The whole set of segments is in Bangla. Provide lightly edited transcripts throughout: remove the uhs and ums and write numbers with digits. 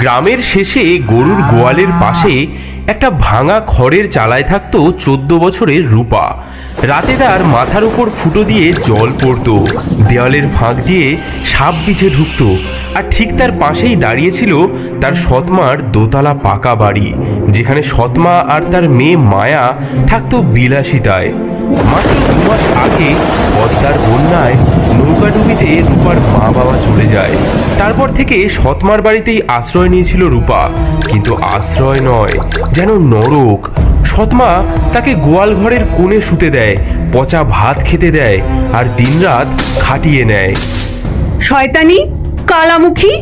গ্রামের শেষে গরুর গোয়ালের পাশে একটা ভাঙা খড়ের চালায় থাকতো 14 বছরের রূপা। রাতে তার মাথার উপর ফুটো দিয়ে জল পড়তো, দেওয়ালের ফাঁক দিয়ে সাপ বিছে ঢুকতো, আর ঠিক তার পাশেই দাঁড়িয়েছিল তার সৎমার দোতলা পাকা বাড়ি, যেখানে সৎমা আর তার মেয়ে মায়া থাকতো বিলাসিতায়। মাত্র 2 মাস আগে পদ্মার বন্যায় নৌকাডুবিতে রূপার মা বাবা চলে যায়। তারপর থেকে সৎমার বাড়িতেই আশ্রয় নিয়েছিল রূপা, কিন্তু আশ্রয় নয়, যেন নরক। সৎমা তাকে গোয়াল ঘরের কোণে শুতে দেয়, পচা ভাত খেতে দেয়, আর দিনরাত খাটিয়ে নেয়। শয়তানি কালামুখী,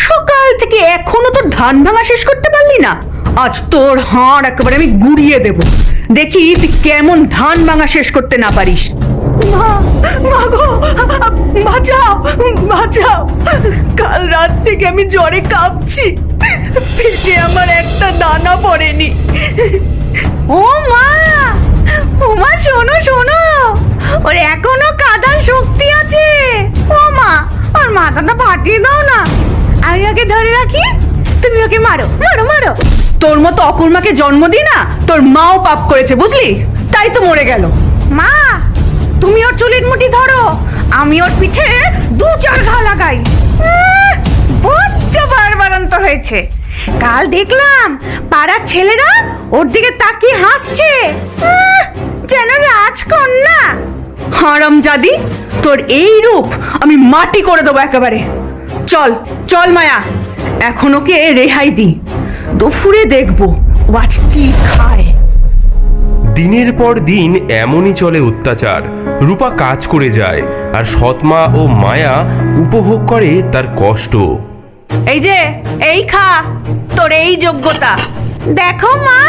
সকাল থেকে এখনো তো ধান ভাঙা শেষ করতে পারলি না। আজ তোর হাড় একেবারে আমি গুড়িয়ে দেব, দেখি তুই কেমন ধান ভাঙা শেষ করতে না পারিস। মা গো, বাঁচাও বাঁচাও, কাল রাত থেকে আমি জ্বরে কাঁপছি, পেটে আমার একটা দানা পড়েনি। ও মা, ও মা, শোনো শোনো, ওর এখনো কাদার শক্তি আছে। ও মা, ওর মাথাটা ফাটিয়ে দাও না, আমি ওকে ধরে রাখি, তুমি ওকে মারো মারো মারো। তোর মতো অকুর্মাকে জন্ম দি না, তোর মাও পাপ করেছে বুঝলি, তাই তো মরে গেল। মা, তুমি ওর চুলের মুঠি ধরো, আমি ওর পিঠে 2-4 ঘা লাগাই। বড্ড বাড়বাড়ন্ত হয়েছে। কাল দেখলাম পাড়ার ছেলেরা ওর দিকে তাকিয়ে হাসছে, যেন রাজকন্যা। হারামজাদি, তোর এই রূপ আমি মাটি করে দেবো একেবারে। চল চল মায়া, এখন ওকে রেহাই দি, দুপুরে দেখবো ও আজ কি খায়। দিনের পর দিন এমনই চলে অত্যাচার। রূপা কাজ করে যায়, আর সৎমা ও মায়া উপভোগ করে তার কষ্ট। এই যে, এই খা, তোর এই যোগ্যতা। দেখো মা,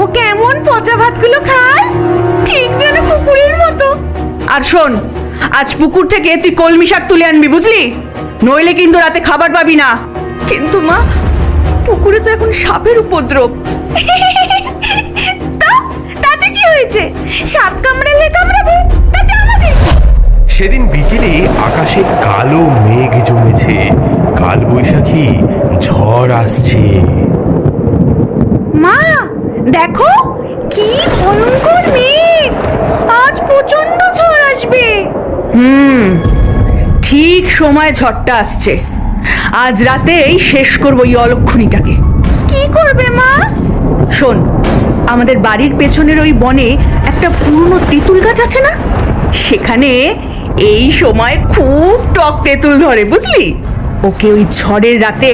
ও কেমন পচা ভাতগুলো খায়, ঠিক যেন পুকুরের মতো। আর শোন, আজ পুকুর থেকে তুই কলমি শাক তুলে আনবি বুঝলি, নইলে কিন্তু রাতে খাবার পাবি না। কিন্তু মা, পুকুরে তো এখন সাপের উপদ্রব। তাতে কি হয়েছে, সাপ কামড়ালে কামড়াবে, তাতে আমাদের। সেদিন বিকেলে আকাশে কালো মেঘ জমেছে, কাল বৈশাখী ঝড় আসছে। মা দেখো, কি ভয়ঙ্কর মেঘ, আজ প্রচন্ড ঝড় আসবে। ঠিক সময় ঝড়টা আসছে, আজ রাতেই শেষ করবো এই অলক্ষণীটাকে। কি করবে মা? শোন, আমাদের বাড়ির পেছনের ওই বনে একটা পুরনো তেঁতুল গাছ আছে না, সেখানে এই সময় খুব টক তেঁতুল ধরে বুঝলি। ওকে ওই ঝড়ের রাতে